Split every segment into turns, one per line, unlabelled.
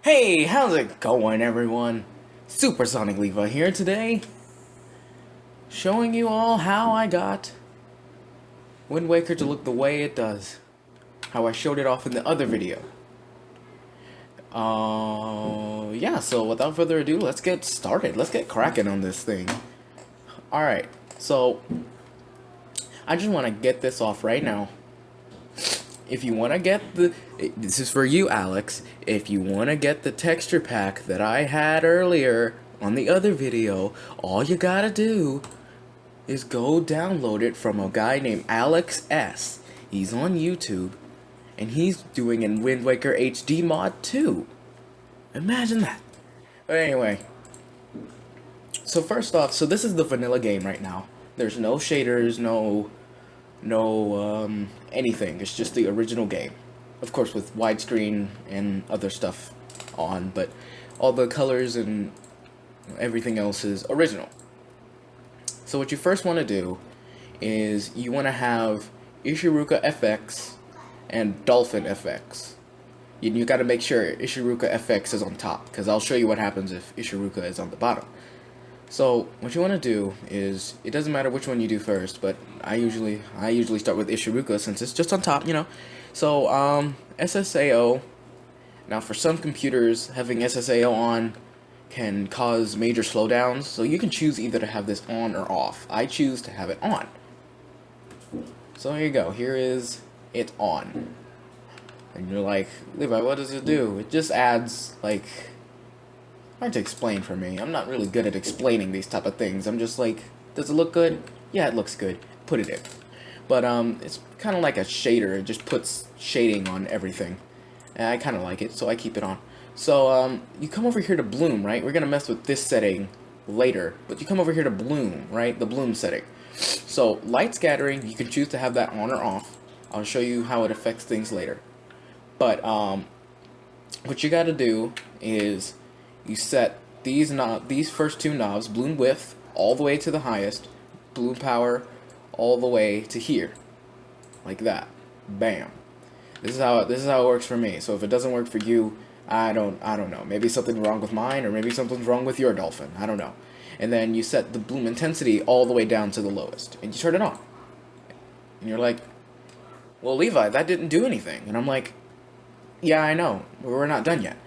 Hey, how's it going, everyone? Supersonic Levi here today, showing you all how I got Wind Waker to look the way it does. How I showed it off in the other video. Yeah, so without further ado, let's get started. Let's get cracking on this thing. Alright, so I just want to get this off right now. If you want to get this is for you, Alex. If you want to get the texture pack that I had earlier on the other video, all you gotta do is go download it from a guy named Alex S. He's on YouTube, and he's doing a Wind Waker HD mod too. Imagine that. But anyway, so first off, so this is the vanilla game right now. There's no shaders, no anything. It's just the original game, of course, with widescreen and other stuff on, but all the colors and everything else is original. So what you first want to do is you want to have Ishiruka FX and Dolphin Effects. You got to make sure Ishiruka FX is on top, because I'll show you what happens if Ishiruka is on the bottom. So what you want to do is, it doesn't matter which one you do first, but I usually start with Ishiruka since it's just on top, you know. So ssao. Now for some computers, having ssao on can cause major slowdowns, so you can choose either to have this on or off. I choose to have it on. So here you go. Here is it on. And you're like, Levi, what does it do? It just adds, like, hard to explain for me. I'm not really good at explaining these type of things. I'm just like, does it look good? Yeah, it looks good. Put it in. But it's kind of like a shader. It just puts shading on everything. And I kind of like it, so I keep it on. So you come over here to bloom, right? We're gonna mess with this setting later, but you come over here to bloom, right? The bloom setting. So light scattering, you can choose to have that on or off. I'll show you how it affects things later. But what you got to do is you set these first two knobs, bloom width all the way to the highest, bloom power all the way to here, like that. Bam. This is how it works for me. So if it doesn't work for you, I don't know. Maybe something's wrong with mine, or maybe something's wrong with your Dolphin. I don't know. And then you set the bloom intensity all the way down to the lowest, and you turn it on. And you're like, well, Levi, that didn't do anything. And I'm like, yeah, I know. We're not done yet.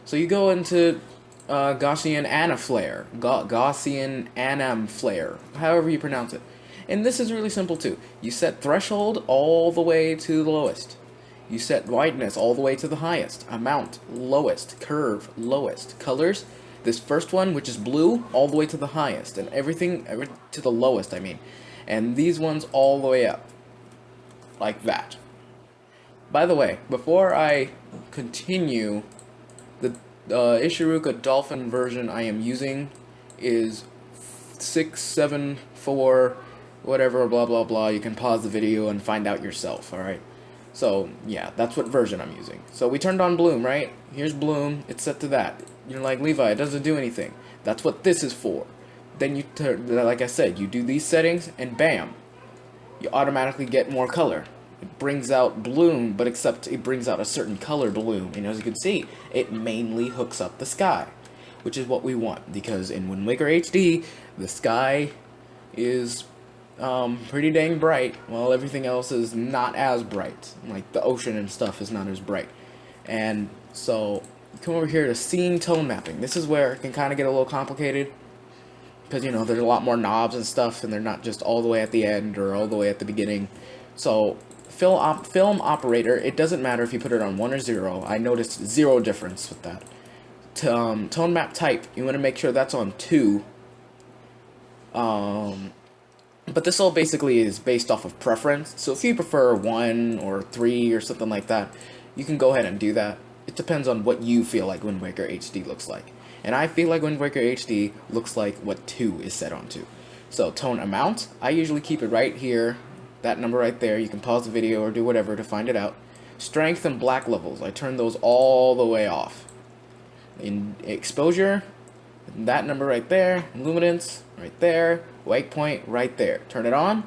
So you go into Gaussian Anaflare, Gaussian Anam Flare, however you pronounce it. And this is really simple too. You set threshold all the way to the lowest. You set whiteness all the way to the highest. Amount, lowest. Curve, lowest. Colors, this first one, which is blue, all the way to the highest. And everything to the lowest, I mean. And these ones all the way up. Like that. By the way, before I continue, the Ishiruka Dolphin version I am using is 674 whatever, blah blah blah. You can pause the video and find out yourself, alright? So, yeah, that's what version I'm using. So we turned on bloom, right? Here's bloom, it's set to that. You're like, Levi, it doesn't do anything. That's what this is for. Then you like I said, you do these settings, and bam, you automatically get more color. It brings out bloom, but except it brings out a certain color bloom. And as you can see, it mainly hooks up the sky, which is what we want, because in Wind Waker HD, the sky is pretty dang bright, while everything else is not as bright. Like the ocean and stuff is not as bright. And so you come over here to scene tone mapping. This is where it can kind of get a little complicated, because, you know, there's a lot more knobs and stuff, and they're not just all the way at the end or all the way at the beginning. So film operator, it doesn't matter if you put it on 1 or 0. I noticed 0 difference with that. Tone map type, you want to make sure that's on 2. But this all basically is based off of preference. So if you prefer 1 or 3 or something like that, you can go ahead and do that. It depends on what you feel like Wind Waker HD looks like. And I feel like Wind Waker HD looks like what 2 is set on to. So tone amount, I usually keep it right here. That number right there. You can pause the video or do whatever to find it out. Strength and black levels, I turn those all the way off. In exposure, that number right there. Luminance right there. Wake point right there. Turn it on.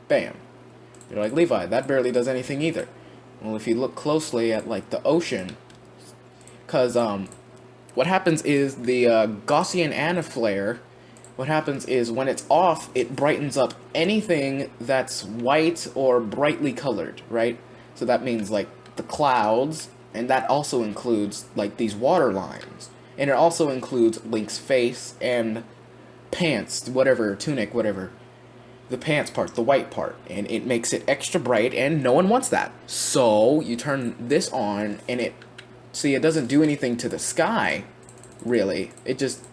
Bam. You're like, Levi, that barely does anything either. Well, if you look closely at like the ocean, Because what happens is the Gaussian anti-flare, what happens is when it's off, it brightens up anything that's white or brightly colored, right? So that means like the clouds, and that also includes like these water lines. And it also includes Link's face and pants, whatever, tunic, whatever. The pants part, the white part, and it makes it extra bright, and no one wants that. So you turn this on, and it doesn't do anything to the sky, really. It just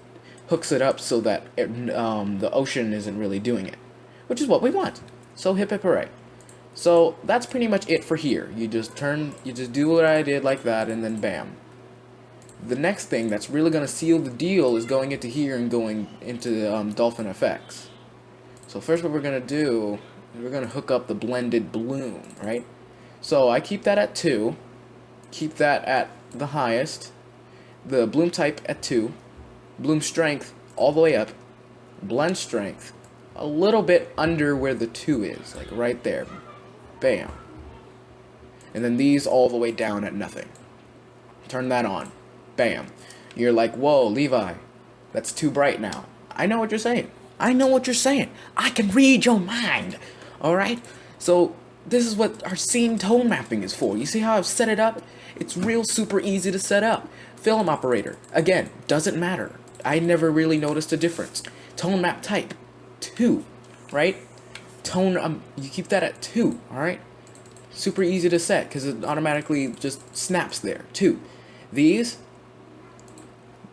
hooks it up so that the ocean isn't really doing it, which is what we want. So hip hip hooray. So that's pretty much it for here. You just do what I did like that, and then bam. The next thing that's really going to seal the deal is going into here and going into Dolphin Effects. So first what we're going to do is we're going to hook up the blended bloom, right? So I keep that at 2, keep that at the highest, the bloom type at 2, bloom strength all the way up, blend strength a little bit under where the 2 is, like right there, bam. And then these all the way down at nothing. Turn that on, bam. You're like, whoa, Levi, that's too bright now. I know what you're saying. I know what you're saying. I can read your mind. Alright? So, this is what our scene tone mapping is for. You see how I've set it up? It's real super easy to set up. Film operator. Again, doesn't matter. I never really noticed a difference. Tone map type. 2. Right? Tone, you keep that at 2. Alright? Super easy to set because it automatically just snaps there. 2. These,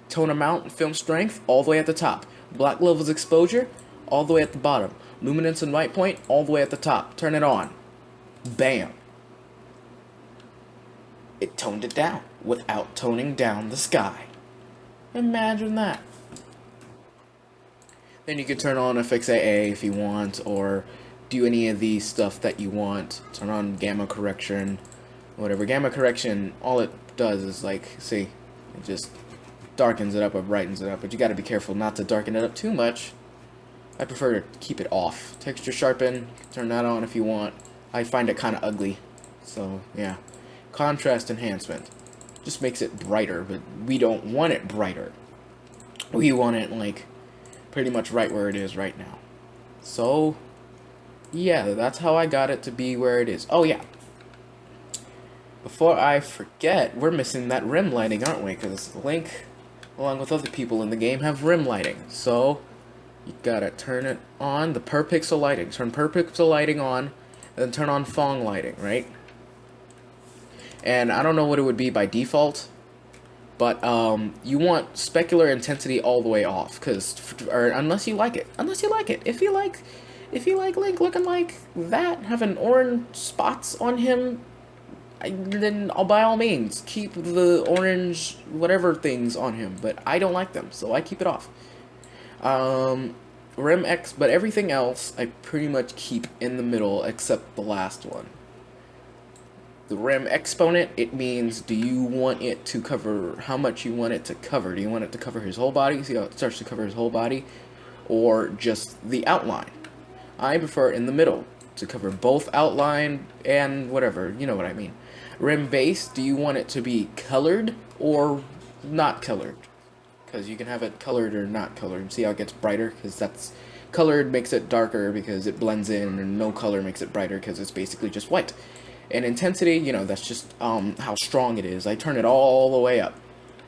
tone amount and film strength all the way at the top. Black levels exposure, all the way at the bottom. Luminance and white point, all the way at the top. Turn it on. Bam. It toned it down without toning down the sky. Imagine that. Then you can turn on ssao if you want, or do any of the stuff that you want. Turn on gamma correction, whatever. Gamma correction, all it does is like, see, it just darkens it up or brightens it up, but you gotta be careful not to darken it up too much. I prefer to keep it off. Texture sharpen, turn that on if you want. I find it kind of ugly, so yeah. Contrast enhancement just makes it brighter, but we don't want it brighter. We want it like pretty much right where it is right now. So yeah, that's how I got it to be where it is. Oh yeah, before I forget, we're missing that rim lighting, aren't we? Because Link, along with other people in the game, have rim lighting. So you gotta turn it on, the per pixel lighting. Turn per pixel lighting on, and then turn on Fong lighting, right? And I don't know what it would be by default, but you want specular intensity all the way off, or unless you like it. Unless you like it. If you like Link looking like that, having orange spots on him, then by all means keep the orange whatever things on him, but I don't like them, so I keep it off. Rim X, but everything else I pretty much keep in the middle except the last one. The rim exponent, it means do you want it to cover, how much you want it to cover. Do you want it to cover his whole body? See how it starts to cover his whole body? Or just the outline? I prefer in the middle, to cover both outline and whatever, you know what I mean. Rim base, do you want it to be colored or not colored? Because you can have it colored or not colored. See how it gets brighter? Because that's colored makes it darker because it blends in, and no color makes it brighter because it's basically just white. And intensity, you know, that's just how strong it is. I turn it all the way up.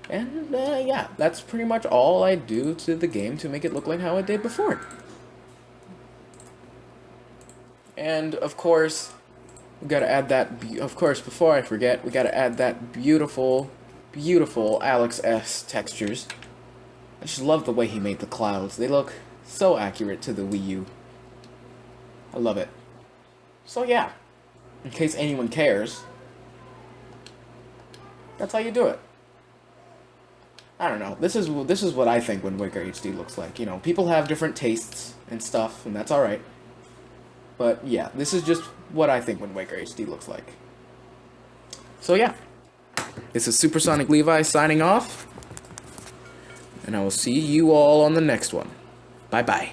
And yeah, that's pretty much all I do to the game to make it look like how it did before. And of course, we gotta add that, of course, before I forget, we gotta add that beautiful, beautiful Alex S textures. I just love the way he made the clouds. They look so accurate to the Wii U. I love it. So yeah, in case anyone cares, that's how you do it. I don't know. This is what I think Wind Waker HD looks like. You know, people have different tastes and stuff, and that's alright. But yeah, this is just what I think Wind Waker HD looks like. So yeah, this is Supersonic Levi signing off, and I will see you all on the next one. Bye bye.